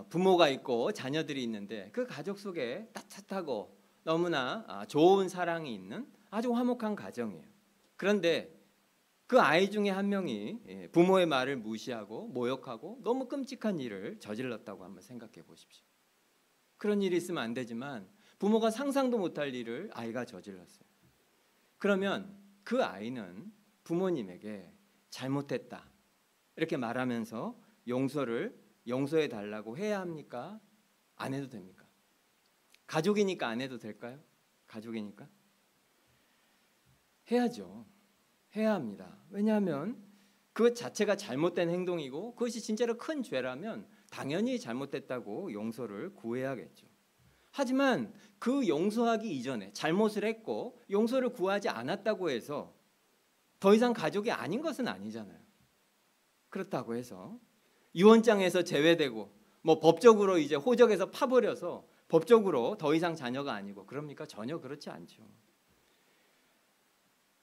부모가 있고 자녀들이 있는데 그 가족 속에 따뜻하고 너무나 좋은 사랑이 있는 아주 화목한 가정이에요. 그런데 그 아이 중에 한 명이 부모의 말을 무시하고 모욕하고 너무 끔찍한 일을 저질렀다고 한번 생각해 보십시오. 그런 일이 있으면 안 되지만 부모가 상상도 못할 일을 아이가 저질렀어요. 그러면 그 아이는 부모님에게 잘못했다 이렇게 말하면서 용서해 달라고 해야 합니까? 안 해도 됩니까? 가족이니까 안 해도 될까요? 가족이니까 해야죠. 해야 합니다. 왜냐하면 그 자체가 잘못된 행동이고 그것이 진짜로 큰 죄라면 당연히 잘못됐다고 용서를 구해야겠죠. 하지만 그 용서하기 이전에 잘못을 했고 용서를 구하지 않았다고 해서 더 이상 가족이 아닌 것은 아니잖아요. 그렇다고 해서 유언장에서 제외되고 뭐 법적으로 이제 호적에서 파버려서 법적으로 더 이상 자녀가 아니고 그럽니까? 전혀 그렇지 않죠.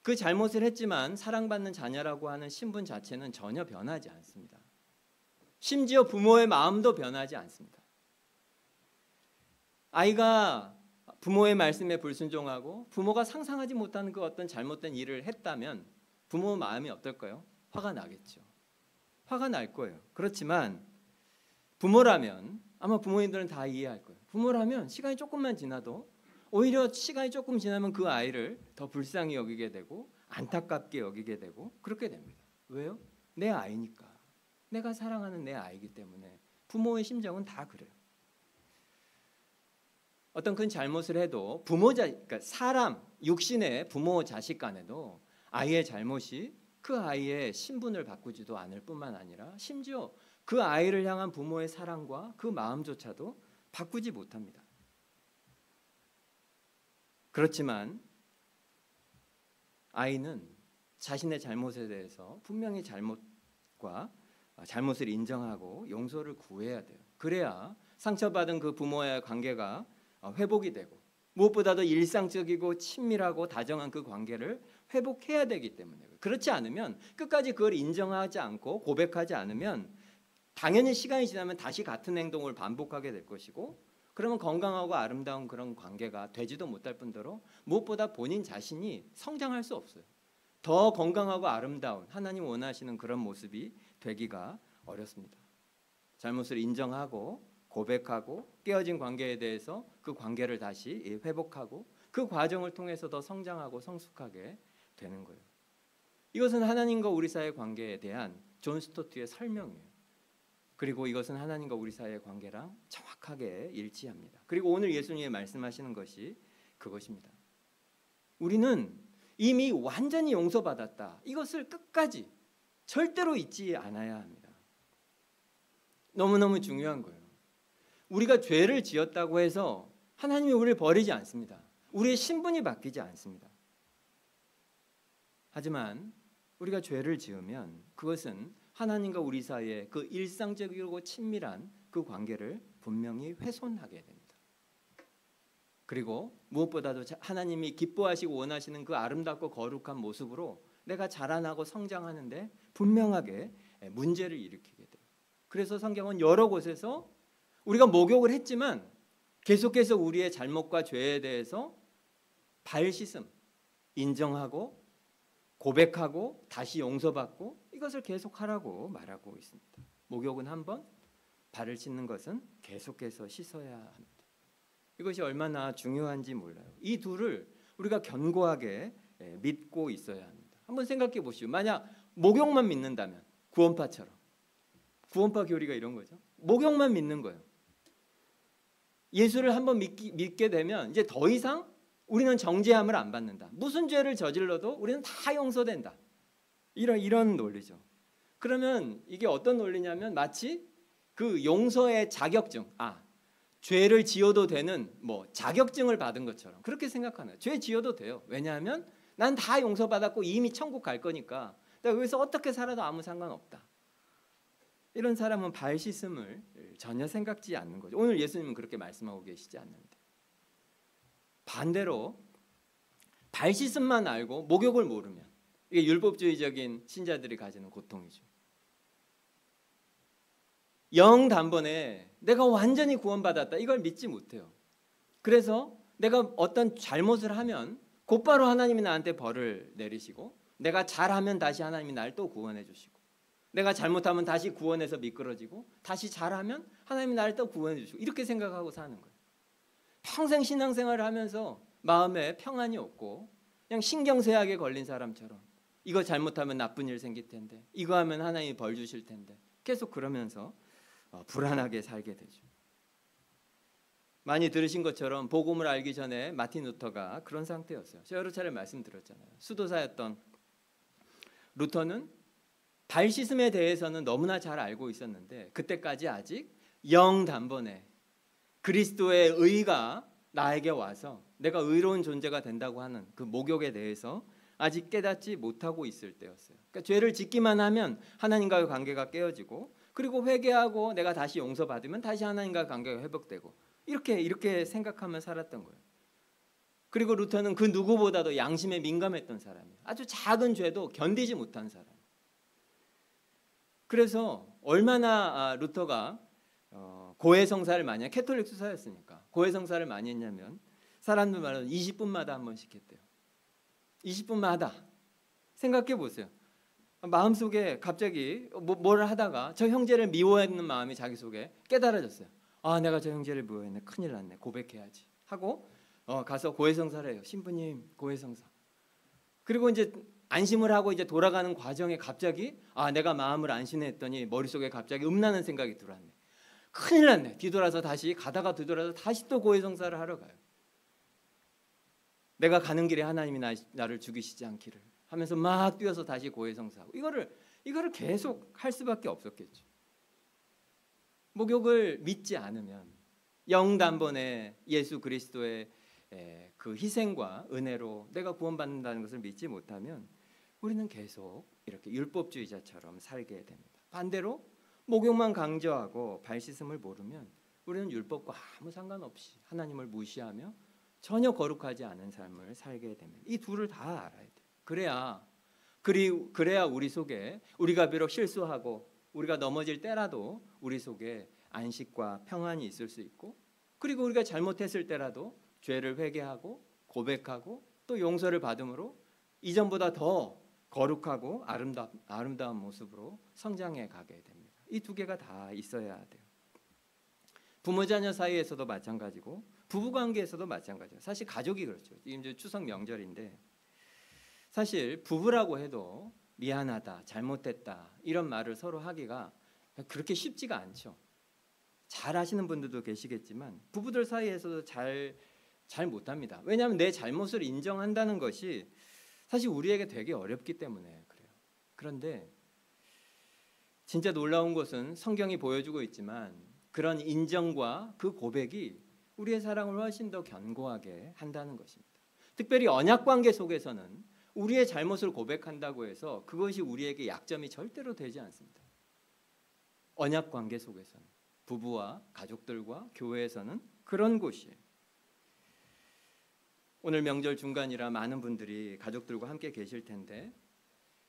그 잘못을 했지만 사랑받는 자녀라고 하는 신분 자체는 전혀 변하지 않습니다. 심지어 부모의 마음도 변하지 않습니다. 아이가 부모의 말씀에 불순종하고 부모가 상상하지 못하는 그 어떤 잘못된 일을 했다면 부모 마음이 어떨까요? 화가 나겠죠. 화가 날 거예요. 그렇지만 부모라면 아마 부모님들은 다 이해할 거예요. 부모라면 시간이 조금만 지나도 오히려 시간이 조금 지나면 그 아이를 더 불쌍히 여기게 되고 안타깝게 여기게 되고 그렇게 됩니다. 왜요? 내 아이니까. 내가 사랑하는 내 아이기 때문에 부모의 심정은 다 그래요. 어떤 큰 잘못을 해도 그러니까 사람, 육신의 부모 자식 간에도 아이의 잘못이 그 아이의 신분을 바꾸지도 않을 뿐만 아니라 심지어 그 아이를 향한 부모의 사랑과 그 마음조차도 바꾸지 못합니다. 그렇지만 아이는 자신의 잘못에 대해서 분명히 잘못을 인정하고 용서를 구해야 돼요. 그래야 상처받은 그 부모의 관계가 회복이 되고 무엇보다도 일상적이고 친밀하고 다정한 그 관계를 회복해야 되기 때문에 그렇지 않으면 끝까지 그걸 인정하지 않고 고백하지 않으면 당연히 시간이 지나면 다시 같은 행동을 반복하게 될 것이고 그러면 건강하고 아름다운 그런 관계가 되지도 못할 뿐더러 무엇보다 본인 자신이 성장할 수 없어요. 더 건강하고 아름다운 하나님 원하시는 그런 모습이 되기가 어렵습니다. 잘못을 인정하고 고백하고 깨어진 관계에 대해서 그 관계를 다시 회복하고 그 과정을 통해서 더 성장하고 성숙하게 되는 거예요. 이것은 하나님과 우리 사이의 관계에 대한 존 스토트의 설명이에요. 그리고 이것은 하나님과 우리 사이의 관계랑 정확하게 일치합니다. 그리고 오늘 예수님이 말씀하시는 것이 그것입니다. 우리는 이미 완전히 용서받았다. 이것을 끝까지 절대로 잊지 않아야 합니다. 너무너무 중요한 거예요. 우리가 죄를 지었다고 해서 하나님이 우리를 버리지 않습니다. 우리의 신분이 바뀌지 않습니다. 하지만 우리가 죄를 지으면 그것은 하나님과 우리 사이의 그 일상적이고 친밀한 그 관계를 분명히 훼손하게 됩니다. 그리고 무엇보다도 하나님이 기뻐하시고 원하시는 그 아름답고 거룩한 모습으로 내가 자라나고 성장하는데 분명하게 문제를 일으키게 돼요. 그래서 성경은 여러 곳에서 우리가 목욕을 했지만 계속해서 우리의 잘못과 죄에 대해서 발 씻음, 인정하고 고백하고 다시 용서받고 이것을 계속하라고 말하고 있습니다. 목욕은 한 번, 발을 씻는 것은 계속해서 씻어야 합니다. 이것이 얼마나 중요한지 몰라요. 이 둘을 우리가 견고하게 믿고 있어야 합니다. 한번 생각해 보시오. 만약 목욕만 믿는다면 구원파처럼 구원파 교리가 이런 거죠. 목욕만 믿는 거예요. 예수를 한번 믿게 되면 이제 더 이상 우리는 정죄함을 안 받는다. 무슨 죄를 저질러도 우리는 다 용서된다. 이런 논리죠. 그러면 이게 어떤 논리냐면 마치 그 용서의 자격증, 죄를 지어도 되는 자격증을 받은 것처럼 그렇게 생각하는 거예요. 죄 지어도 돼요. 왜냐하면 난 다 용서받았고 이미 천국 갈 거니까 내가 여기서 어떻게 살아도 아무 상관없다. 이런 사람은 발 씻음을 전혀 생각지 않는 거죠. 오늘 예수님은 그렇게 말씀하고 계시지 않는데 반대로 발 씻음만 알고 목욕을 모르면 이게 율법주의적인 신자들이 가지는 고통이죠. 영 단번에 내가 완전히 구원받았다 이걸 믿지 못해요. 그래서 내가 어떤 잘못을 하면 곧바로 하나님이 나한테 벌을 내리시고 내가 잘하면 다시 하나님이 날 또 구원해 주시고 내가 잘못하면 다시 구원해서 미끄러지고 다시 잘하면 하나님이 나를 또 구원해 주시고 이렇게 생각하고 사는 거예요. 평생 신앙생활을 하면서 마음에 평안이 없고 그냥 신경쇠약에 걸린 사람처럼 이거 잘못하면 나쁜 일 생길 텐데 이거 하면 하나님이 벌 주실 텐데 계속 그러면서 불안하게 살게 되죠. 많이 들으신 것처럼 복음을 알기 전에 마틴 루터가 그런 상태였어요. 제가 여러 차례 말씀드렸잖아요. 수도사였던 루터는 발 씻음에 대해서는 너무나 잘 알고 있었는데 그때까지 아직 영 단번에 그리스도의 의가 나에게 와서 내가 의로운 존재가 된다고 하는 그 목욕에 대해서 아직 깨닫지 못하고 있을 때였어요. 그러니까 죄를 짓기만 하면 하나님과의 관계가 깨어지고 그리고 회개하고 내가 다시 용서받으면 다시 하나님과의 관계가 회복되고 이렇게 생각하며 살았던 거예요. 그리고 루터는 그 누구보다도 양심에 민감했던 사람이에요. 아주 작은 죄도 견디지 못한 사람. 그래서 얼마나 루터가 고해성사를 많이 해요. 캐톨릭 수사였으니까 고해성사를 많이 했냐면 사람들 말은 20분마다 한 번씩 했대요. 20분마다 생각해 보세요. 마음속에 갑자기 뭘 하다가 저 형제를 미워했는 마음이 자기 속에 깨달아졌어요. 내가 저 형제를 미워했네. 큰일 났네. 고백해야지 하고 가서 고해성사를 해요. 신부님 고해성사. 그리고 이제 안심을 하고 이제 돌아가는 과정에 갑자기 내가 마음을 안심했더니 머릿속에 갑자기 음란한 생각이 들어왔네. 큰일 났네. 뒤돌아서 다시 가다가 뒤돌아서 다시 또 고해성사를 하러 가요. 내가 가는 길에 하나님이 나를 죽이시지 않기를 하면서 막 뛰어서 다시 고해성사하고 이거를 계속 할 수밖에 없었겠죠. 목욕을 믿지 않으면 영단번에 예수 그리스도의 그 희생과 은혜로 내가 구원받는다는 것을 믿지 못하면 우리는 계속 이렇게 율법주의자처럼 살게 됩니다. 반대로 목욕만 강조하고 발 씻음을 모르면 우리는 율법과 아무 상관없이 하나님을 무시하며 전혀 거룩하지 않은 삶을 살게 됩니다. 이 둘을 다 알아야 돼요. 그래야 우리 속에 우리가 비록 실수하고 우리가 넘어질 때라도 우리 속에 안식과 평안이 있을 수 있고, 그리고 우리가 잘못했을 때라도 죄를 회개하고 고백하고 또 용서를 받음으로 이전보다 더 거룩하고 아름다운 모습으로 성장해 가게 됩니다. 이 두 개가 다 있어야 돼요. 부모 자녀 사이에서도 마찬가지고 부부관계에서도 마찬가지예요. 사실 가족이 그렇죠. 지금 이제 추석 명절인데 사실 부부라고 해도 미안하다, 잘못했다 이런 말을 서로 하기가 그렇게 쉽지가 않죠. 잘 하시는 분들도 계시겠지만 부부들 사이에서도 잘 못합니다. 왜냐하면 내 잘못을 인정한다는 것이 사실 우리에게 되게 어렵기 때문에 그래요. 그런데 진짜 놀라운 것은 성경이 보여주고 있지만 그런 인정과 그 고백이 우리의 사랑을 훨씬 더 견고하게 한다는 것입니다. 특별히 언약 관계 속에서는 우리의 잘못을 고백한다고 해서 그것이 우리에게 약점이 절대로 되지 않습니다. 언약 관계 속에서는 부부와 가족들과 교회에서는 그런 곳이에요. 오늘 명절 중간이라 많은 분들이 가족들과 함께 계실 텐데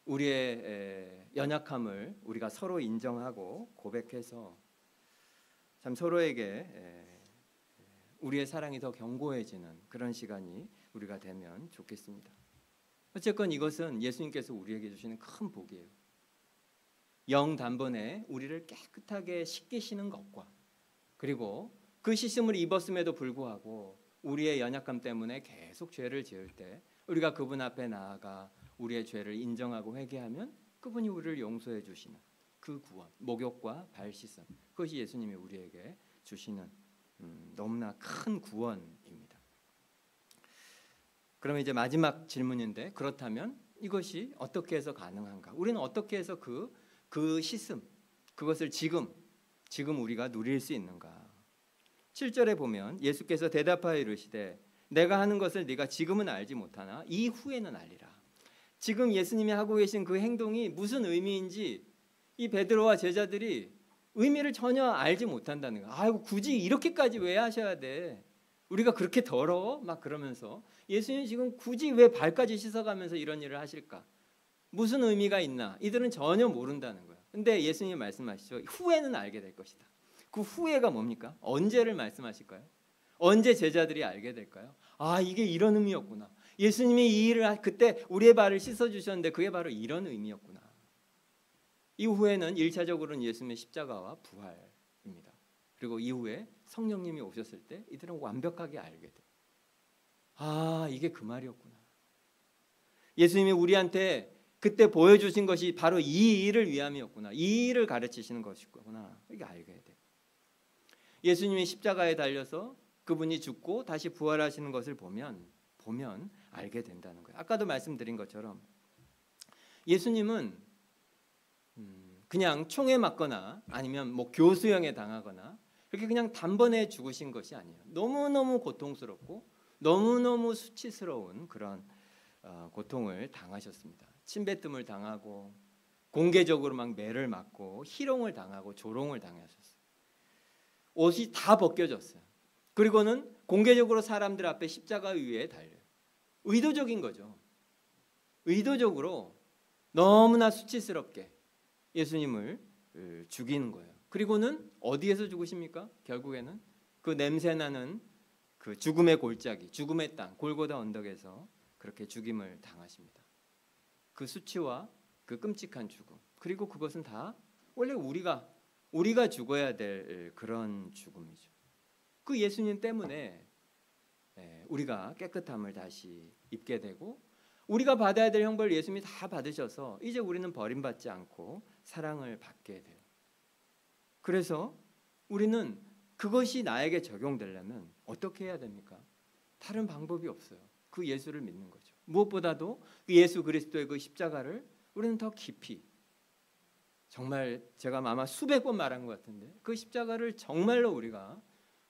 우리의 연약함을 우리가 서로 인정하고 고백해서 참 서로에게 우리의 사랑이 더 견고해지는 그런 시간이 우리가 되면 좋겠습니다. 어쨌건 이것은 예수님께서 우리에게 주시는 큰 복이에요. 영 단번에 우리를 깨끗하게 씻기시는 것과 그리고 그 씻음을 입었음에도 불구하고 우리의 연약함 때문에 계속 죄를 지을 때 우리가 그분 앞에 나아가 우리의 죄를 인정하고 회개하면 그분이 우리를 용서해 주시는 그 구원, 목욕과 발 씻음, 그것이 예수님이 우리에게 주시는 너무나 큰 구원입니다. 그러면 이제 마지막 질문인데 그렇다면 이것이 어떻게 해서 가능한가? 우리는 어떻게 해서 그 씻음, 그것을 지금 우리가 누릴 수 있는가? 7절에 보면 예수께서 대답하여 이르시되 내가 하는 것을 네가 지금은 알지 못하나 이후에는 알리라. 지금 예수님이 하고 계신 그 행동이 무슨 의미인지 이 베드로와 제자들이 의미를 전혀 알지 못한다는 거예요. 아이고 굳이 이렇게까지 왜 하셔야 돼? 우리가 그렇게 더러워? 막 그러면서 예수님이 지금 굳이 왜 발까지 씻어가면서 이런 일을 하실까? 무슨 의미가 있나? 이들은 전혀 모른다는 거예요. 근데 예수님이 말씀하시죠. 후에는 알게 될 것이다. 그 후에가 뭡니까? 언제를 말씀하실까요? 언제 제자들이 알게 될까요? 아, 이게 이런 의미였구나. 예수님이 이 일을 그때 우리의 발을 씻어주셨는데 그게 바로 이런 의미였구나. 이후에는 1차적으로는 예수님의 십자가와 부활입니다. 그리고 이후에 성령님이 오셨을 때 이들은 완벽하게 알게 돼요. 아, 이게 그 말이었구나. 예수님이 우리한테 그때 보여주신 것이 바로 이 일을 위함이었구나. 이 일을 가르치시는 것이구나. 이게 알게 돼요. 예수님이 십자가에 달려서 그분이 죽고 다시 부활하시는 것을 보면 알게 된다는 거예요. 아까도 말씀드린 것처럼 예수님은 그냥 총에 맞거나 아니면 뭐 교수형에 당하거나 그렇게 그냥 단번에 죽으신 것이 아니에요. 너무너무 고통스럽고 너무너무 수치스러운 그런 고통을 당하셨습니다. 침뱉음을 당하고 공개적으로 막 매를 맞고 희롱을 당하고 조롱을 당하셨어요. 옷이 다 벗겨졌어요. 그리고는 공개적으로 사람들 앞에 십자가 위에 달려요. 의도적인 거죠. 의도적으로 너무나 수치스럽게 예수님을 죽이는 거예요. 그리고는 어디에서 죽으십니까? 결국에는 그 냄새나는 그 죽음의 골짜기, 죽음의 땅, 골고다 언덕에서 그렇게 죽임을 당하십니다. 그 수치와 그 끔찍한 죽음, 그리고 그것은 다 원래 우리가 죽어야 될 그런 죽음이죠. 그 예수님 때문에 우리가 깨끗함을 다시 입게 되고 우리가 받아야 될 형벌을 예수님이 다 받으셔서 이제 우리는 버림받지 않고 사랑을 받게 돼요. 그래서 우리는 그것이 나에게 적용되려면 어떻게 해야 됩니까? 다른 방법이 없어요. 그 예수를 믿는 거죠. 무엇보다도 그 예수 그리스도의 그 십자가를 우리는 더 깊이, 정말 제가 아마 수백 번 말한 것 같은데 그 십자가를 정말로 우리가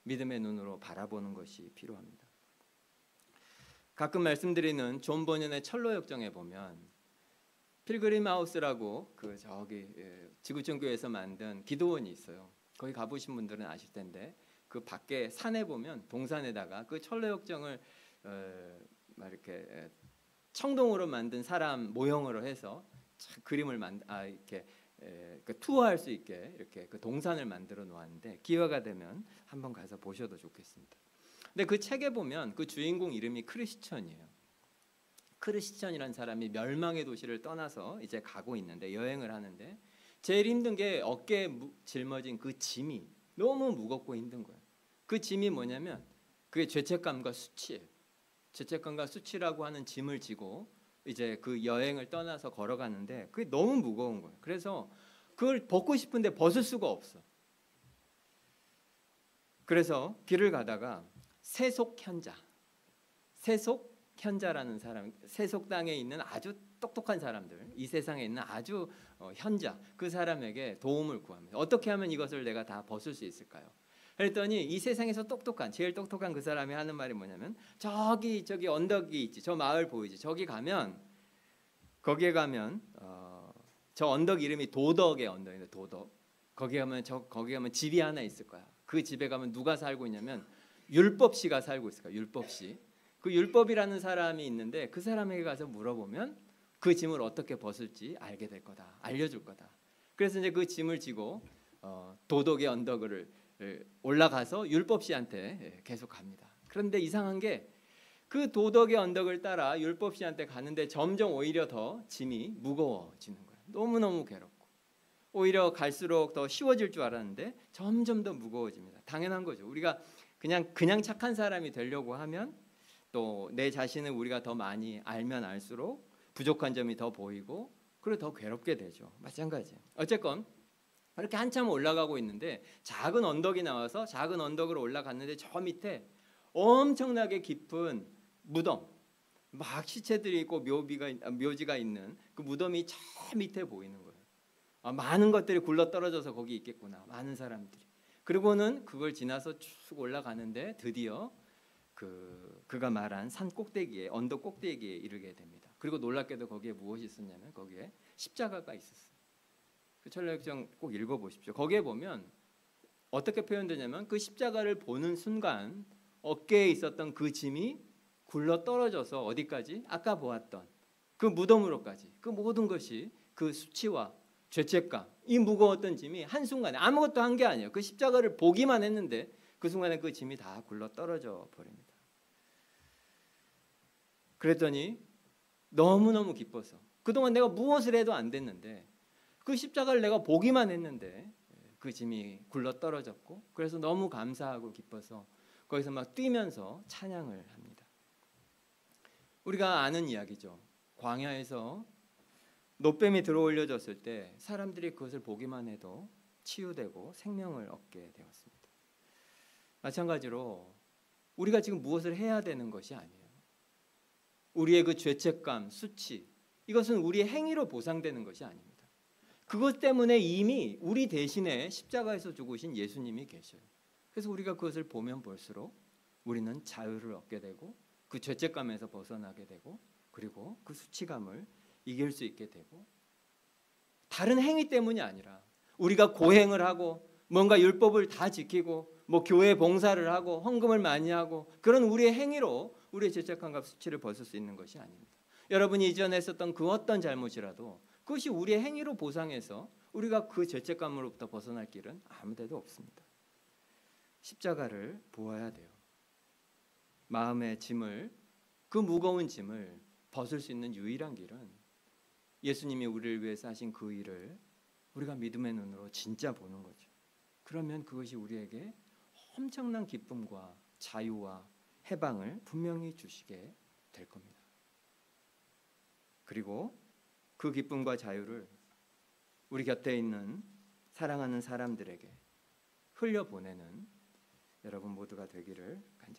믿음의 눈으로 바라보는 것이 필요합니다. 가끔 말씀드리는 존 버년의 철로 역정에 보면 필그림 하우스라고 그 저기 지구촌 교회에서 만든 기도원이 있어요. 거기 가보신 분들은 아실 텐데 그 밖에 산에 보면 동산에다가 그 철로역정을 막 이렇게 청동으로 만든 사람 모형으로 해서 그림을 이렇게 그 투어할 수 있게 이렇게 그 동산을 만들어 놓았는데 기회가 되면 한번 가서 보셔도 좋겠습니다. 근데 그 책에 보면 그 주인공 이름이 크리스천이에요. 크리스천이라는 사람이 멸망의 도시를 떠나서 이제 가고 있는데 여행을 하는데 제일 힘든 게 어깨에 짊어진 그 짐이 너무 무겁고 힘든 거예요. 그 짐이 뭐냐면 그게 죄책감과 수치예요. 죄책감과 수치라고 하는 짐을 지고 이제 그 여행을 떠나서 걸어가는데 그게 너무 무거운 거예요. 그래서 그걸 벗고 싶은데 벗을 수가 없어. 그래서 길을 가다가 세속현자라는 사람, 세속 땅에 있는 아주 똑똑한 사람들, 이 세상에 있는 아주 현자, 그 사람에게 도움을 구합니다. 어떻게 하면 이것을 내가 다 벗을 수 있을까요? 그랬더니 이 세상에서 제일 똑똑한 그 사람이 하는 말이 뭐냐면 저기 언덕이 있지, 저 마을 보이지, 거기에 가면 저 언덕 이름이 도덕의 언덕인데 도덕. 거기 가면 집이 하나 있을 거야. 그 집에 가면 누가 살고 있냐면 율법 씨가 살고 있을 거야. 율법 씨. 그 율법이라는 사람이 있는데 그 사람에게 가서 물어보면 그 짐을 어떻게 벗을지 알게 될 거다. 알려줄 거다. 그래서 이제 그 짐을 지고 도덕의 언덕을 올라가서 율법 씨한테 계속 갑니다. 그런데 이상한 게 그 도덕의 언덕을 따라 율법 씨한테 가는데 점점 오히려 더 짐이 무거워지는 거예요. 너무너무 괴롭고 오히려 갈수록 더 쉬워질 줄 알았는데 점점 더 무거워집니다. 당연한 거죠. 우리가 그냥 착한 사람이 되려고 하면 또 내 자신을 우리가 더 많이 알면 알수록 부족한 점이 더 보이고 그리고 더 괴롭게 되죠. 마찬가지예요. 어쨌건 이렇게 한참 올라가고 있는데 작은 언덕이 나와서 작은 언덕으로 올라갔는데 저 밑에 엄청나게 깊은 무덤, 막 시체들이 있고 묘지가 있는 그 무덤이 저 밑에 보이는 거예요. 많은 것들이 굴러 떨어져서 거기 있겠구나. 많은 사람들이. 그리고는 그걸 지나서 쭉 올라가는데 드디어 그가 말한 언덕 꼭대기에 이르게 됩니다. 그리고 놀랍게도 거기에 무엇이 있었냐면 거기에 십자가가 있었어요. 그 철로역정 꼭 읽어보십시오. 거기에 보면 어떻게 표현되냐면 그 십자가를 보는 순간 어깨에 있었던 그 짐이 굴러 떨어져서 어디까지? 아까 보았던 그 무덤으로까지 그 모든 것이 그 수치와 죄책감, 이 무거웠던 짐이 한순간에 아무것도 한 게 아니에요. 그 십자가를 보기만 했는데 그 순간에 그 짐이 다 굴러 떨어져 버립니다. 그랬더니 너무너무 기뻐서 그동안 내가 무엇을 해도 안 됐는데 그 십자가를 내가 보기만 했는데 그 짐이 굴러 떨어졌고 그래서 너무 감사하고 기뻐서 거기서 막 뛰면서 찬양을 합니다. 우리가 아는 이야기죠. 광야에서 노뱀이 들어올려졌을 때 사람들이 그것을 보기만 해도 치유되고 생명을 얻게 되었습니다. 마찬가지로 우리가 지금 무엇을 해야 되는 것이 아니에요. 우리의 그 죄책감, 수치, 이것은 우리의 행위로 보상되는 것이 아닙니다. 그것 때문에 이미 우리 대신에 십자가에서 죽으신 예수님이 계셔요. 그래서 우리가 그것을 보면 볼수록 우리는 자유를 얻게 되고 그 죄책감에서 벗어나게 되고 그리고 그 수치감을 이길 수 있게 되고 다른 행위 때문이 아니라 우리가 고행을 하고 뭔가 율법을 다 지키고 뭐 교회 봉사를 하고 헌금을 많이 하고 그런 우리의 행위로 우리의 죄책감과 수치를 벗을 수 있는 것이 아닙니다. 여러분이 이전에 했었던 그 어떤 잘못이라도 그것이 우리의 행위로 보상해서 우리가 그 죄책감으로부터 벗어날 길은 아무 데도 없습니다. 십자가를 보아야 돼요. 마음의 짐을, 그 무거운 짐을 벗을 수 있는 유일한 길은 예수님이 우리를 위해서 하신 그 일을 우리가 믿음의 눈으로 진짜 보는 거죠. 그러면 그것이 우리에게 엄청난 기쁨과 자유와 해방을 분명히 주시게 될 겁니다. 그리고 그 기쁨과 자유를 우리 곁에 있는 사랑하는 사람들에게 흘려보내는 여러분 모두가 되기를 간절히